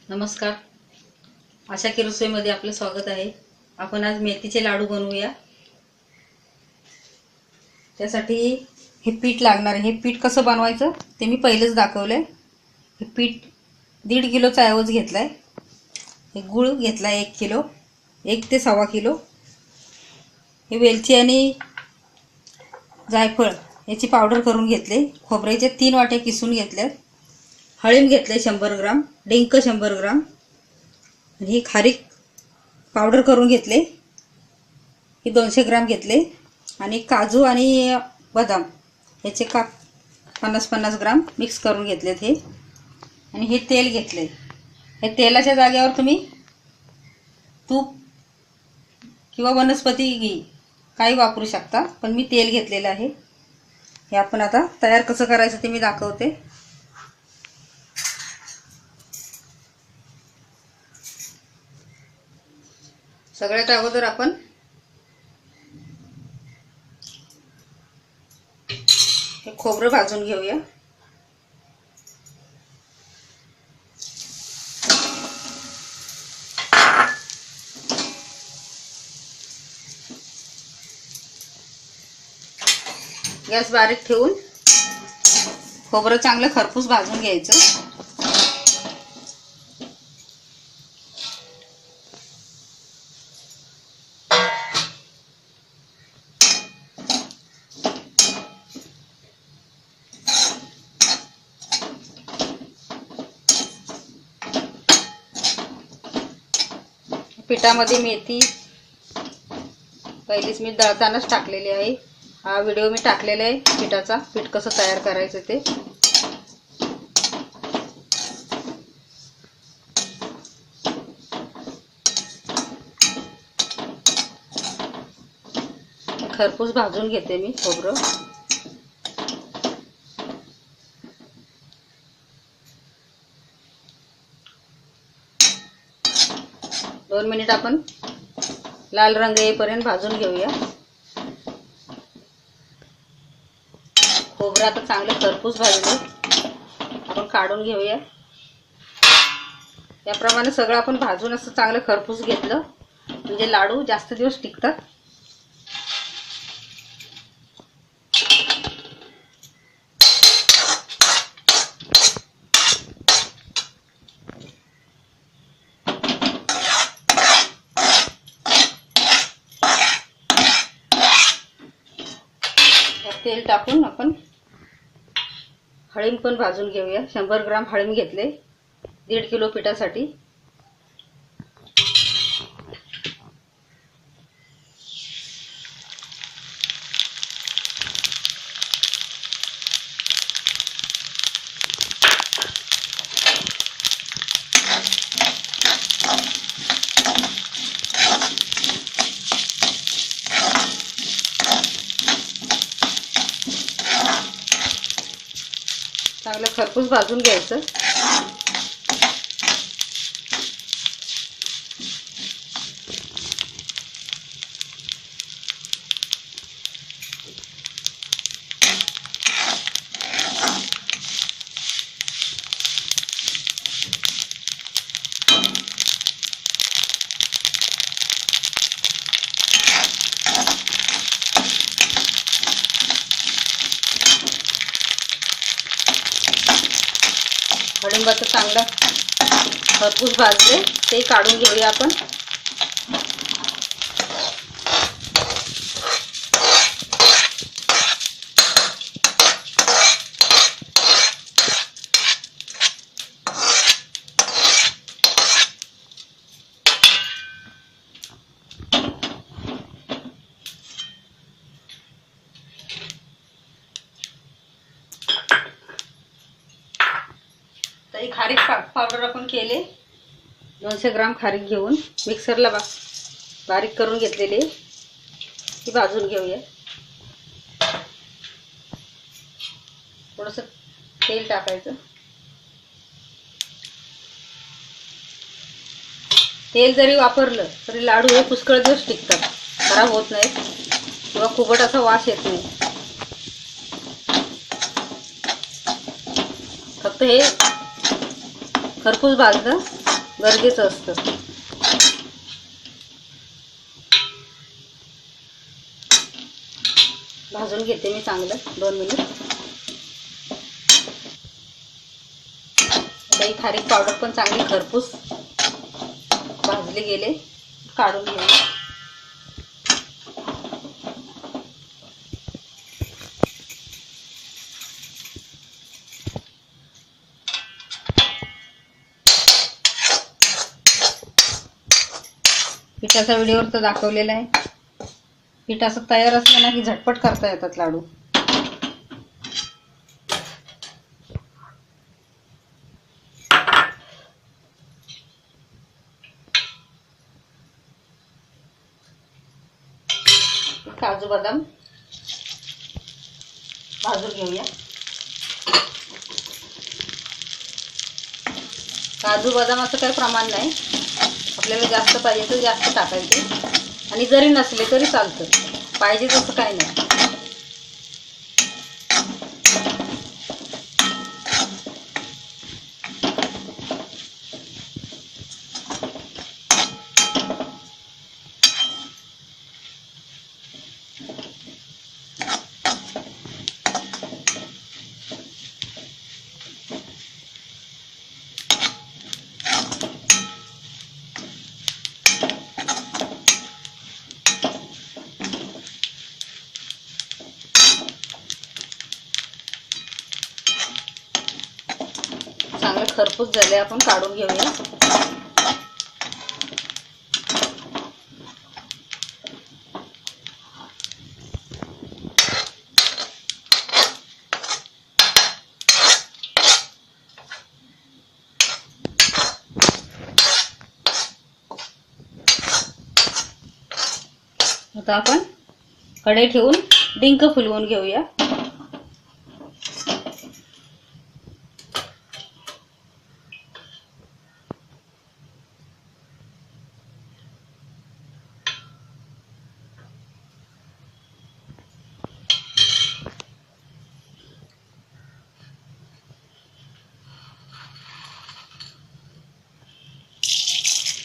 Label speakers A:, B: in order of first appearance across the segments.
A: नमस्कार. आशा की रसोईमध्ये आपले स्वागत आहे. आपण आज मेथीचे लाडू बनवूया. त्यासाठी हे पीठ लागणार आहे. हे पीठ कसं बनवायचं ते मी पहिलेच दाखवलंय. हे पीठ 1.5 किलोचा ऐवज घेतलाय. हे गूळ घेतलाय 1 किलो, 1 ते 1.25 किलो. हे वेलची आणि जायफळ याची पावडर करून घेतले. खोबऱ्याचे 3 वाट्या किसून घेतल्यात. हळीम घेतले 100 ग्राम, डिंक 100 ग्राम, ही खारीक पावडर करून घेतले. ही 200 ग्राम घेतले. आणि काजू आणि बदाम याचे 50-50 ग्राम मिक्स करून घेतलेत हे. आणि हे तेल घेतले. हे तेलाच्या जागेवर तुम्ही तूप किंवा वनस्पती घी काही वापरू शकता, पण मी तेल घेतलेलं आहे. हे आपण आता तयार कसं करायचं ते मी दाखवते. सगळ्यात अगोदर आपण हे खोबरं भाजून घेऊया. गॅस बारीक ठेवून खोबरं चांगलं खरपूस भाजून घ्यायचं. पिठामध्ये मेथी पहिलीच मी दळतानाच टाकलेली आहे. हा व्हिडिओ मी टाकलेला आहे पिठाचा, पीठ कसं तयार करायचं ते. खरपूस भाजून घेते मी खोबरं. दोन मिनिट आपण लाल रंग येईपर्यंत भाजून घेऊया. खोबरं आता चांगलं खरपूस भाजलं, आपण काढून घेऊया. याप्रमाणे सगळं आपण भाजून असं चांगलं खरपूस घेतलं म्हणजे लाडू जास्त दिवस टिकतात. तेल टाकून आपण हळीम पण भाजून घेऊया. 100 ग्राम हळीम घेतले 1.5 किलो पिठासाठी. चांगलं खरपूस भाजून घ्यायचं. हळिंबाचं चांगलं खरपूस भाजले ते काढून घेऊया आपण. तर खारीक पावडर आपण केले 200 ग्राम खारीक घेऊन मिक्सरला बारीक करून घेतलेली ती भाजून घेऊया. थोडंसं तेल टाकायचं. तेल जरी वापरलं तरी लाडू हे पुष्कळ दिवस टिकतात, खराब होत नाहीत किंवा खूपच असा वास येत नाही. फक्त हे खरपूस भाजलं गरजेचं असतं. भाजून घेते मी चांगलं 2 मिनिट. दही खारीक पावडर पण चांगली खरपूस भाजले गेले, काढून घेऊ. पिठाचा व्हिडिओवर तर दाखवलेला आहे. पीठ असं तयार असलं ना की झटपट करता येतात लाडू. काजू बदाम भाजून घेऊया. काजू बदामाचं काही प्रमाण नाही, आपल्याला जास्त पाहिजे तर जास्त टाकायचे आणि जरी नसले तरी चालतं, पाहिजे तसं काही नाही. चांगले खरपूस झाले, आपण काढून घेऊया. आता आपण कढई ठेवून डिंक फुलवून घेऊया.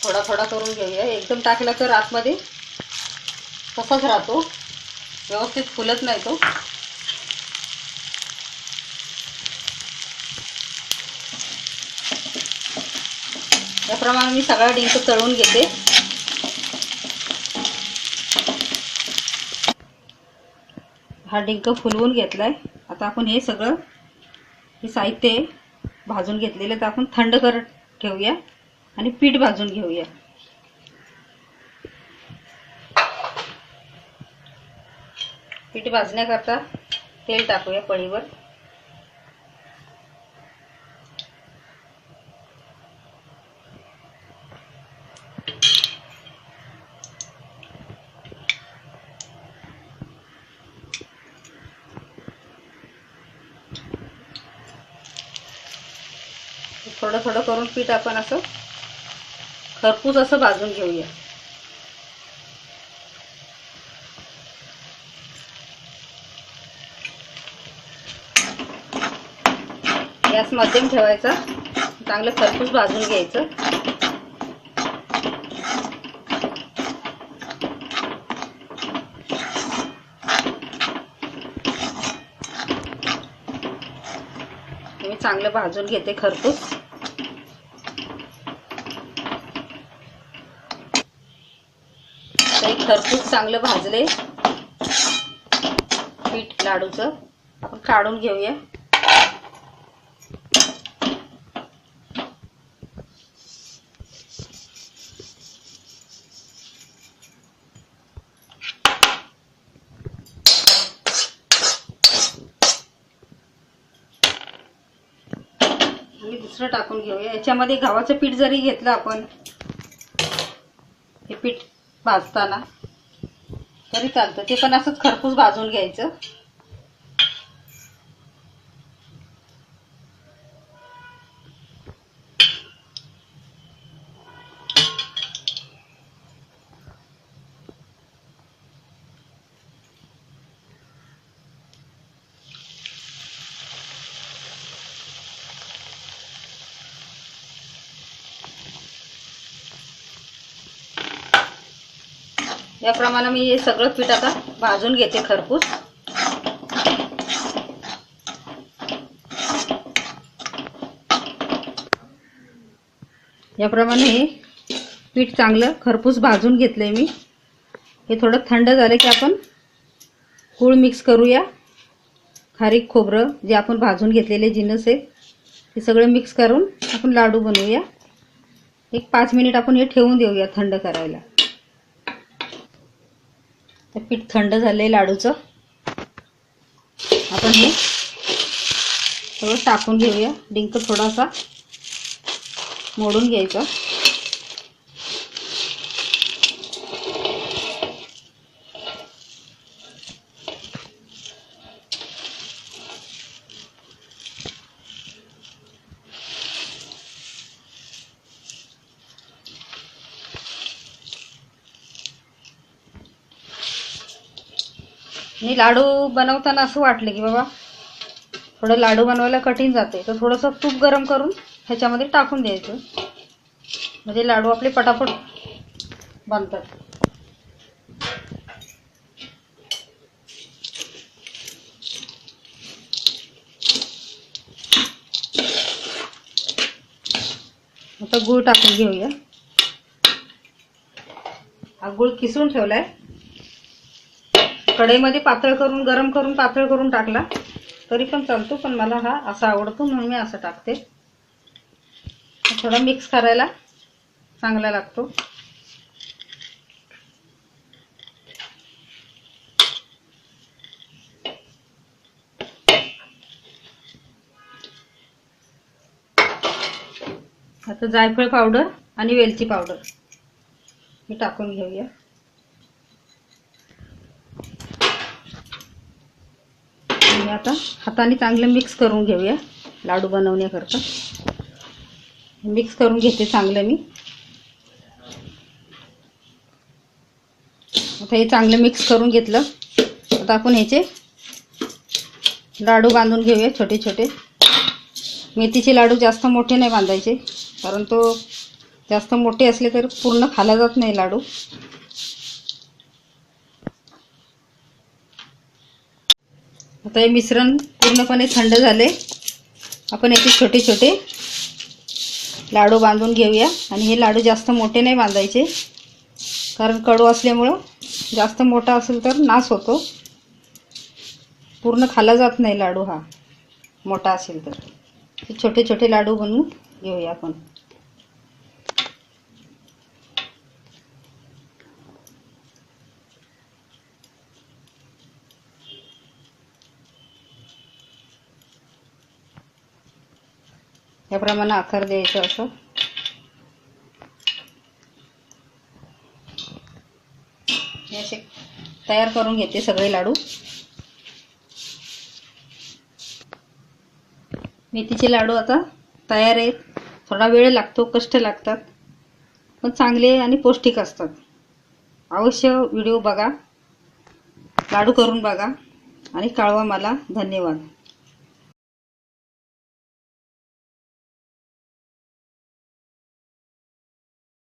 A: थोडा थोडा करून घेऊया. एकदम टाकला तर आतमध्ये तसाच राहतो, व्यवस्थित फुलत नाही तो. याप्रमाणे मी सगळा डिंक तळून घेते. हा डिंक फुलवून घेतलाय. आता आपण हे सगळं हे साहित्य भाजून घेतलेलं तर आपण थंड करत ठेवूया आणि पीठ भाजून घेऊया. पीठ भाजण्याकरता तेल टाकूया पळीवर. थोडं थोडं करून पीठ आपण असं खरपूस असं भाजून घेऊया. गॅस मध्यम ठेवायचा, चांगलं खरपूस भाजून घ्यायचं. मी चांगलं भाजून घेते खरपूस. खरपूस चांगलं भाजले पीठ लाडूचं, आपण काढून घेऊया. आणि दुसरं टाकून घेऊया. याच्यामध्ये गव्हाचं पीठ जरी घेतलं आपण, हे पीठ भाजताना तरी चालतं, ते पण असंच खरपूस भाजून घ्यायचं. याप्रमाणे मी हे सगळं पीठ आता भाजून घेते खरपूस. याप्रमाणे हे पीठ चांगलं खरपूस भाजून घेतलंय मी. हे थोडं थंड झालं की आपण गूळ मिक्स करूया. खारीक, खोबरं जे आपण भाजून घेतलेले जिन्नस आहेत ते सगळे मिक्स करून आपण लाडू बनवूया. एक 5 मिनिट आपण हे ठेवून देऊया थंड करायला. तर पीठ थंड झालंय लाडूचं. आपण हे सगळं टाकून घेऊया. डिंक थोडासा मोडून घ्यायचा. आणि लाडू बनवताना असं वाटलं की बाबा थोडं लाडू बनवायला कठीण जाते, तर थोडंसं तूप गरम करून ह्याच्यामध्ये टाकून द्यायचं. म्हणजे लाडू आपले पटापट बनतात. आता गूळ टाकून घेऊया. हा गूळ किसून ठेवलाय. कढईमध्ये पातळ करून गरम करून पातळ करून टाकला तरी पण चालतो, पण मला हा असा आवडतो म्हणून मी असं टाकते. थोडा मिक्स करायला चांगला लागतो. आता जायफळ पावडर आणि वेलची पावडर हे टाकून घेऊया. आणि आता हाताने चांगलं मिक्स करून घेऊया. लाडू बनवण्याकरता मिक्स करून घेते चांगलं मी. आता हे चांगलं मिक्स करून घेतलं. आता आपण ह्याचे लाडू बांधून घेऊया छोटे छोटे. मेथीचे लाडू जास्त मोठे नाही बांधायचे, कारण तो जास्त मोठे असले तर पूर्ण खाला जात नाही लाडू. आता हे मिश्रण पूर्णपणे थंड झाले. आपण याचे छोटे छोटे लाडू बांधून घेऊया. आणि हे लाडू जास्त मोठे नाही बांधायचे, कारण कडू असल्यामुळं जास्त मोठा असेल तर नास होतो, पूर्ण खाला जात नाही लाडू हा मोठा असेल तर. छोटे छोटे लाडू बनवून घेऊया आपण. याप्रमाणे आकार द्यायचा. असं हे असे तयार करून घेते सगळे लाडू. मेथीचे लाडू आता तयार आहेत. थोडा वेळ लागतो, कष्ट लागतात, पण चांगले आणि पौष्टिक असतात. अवश्य व्हिडिओ बघा, लाडू करून बघा आणि कळवा मला. धन्यवाद.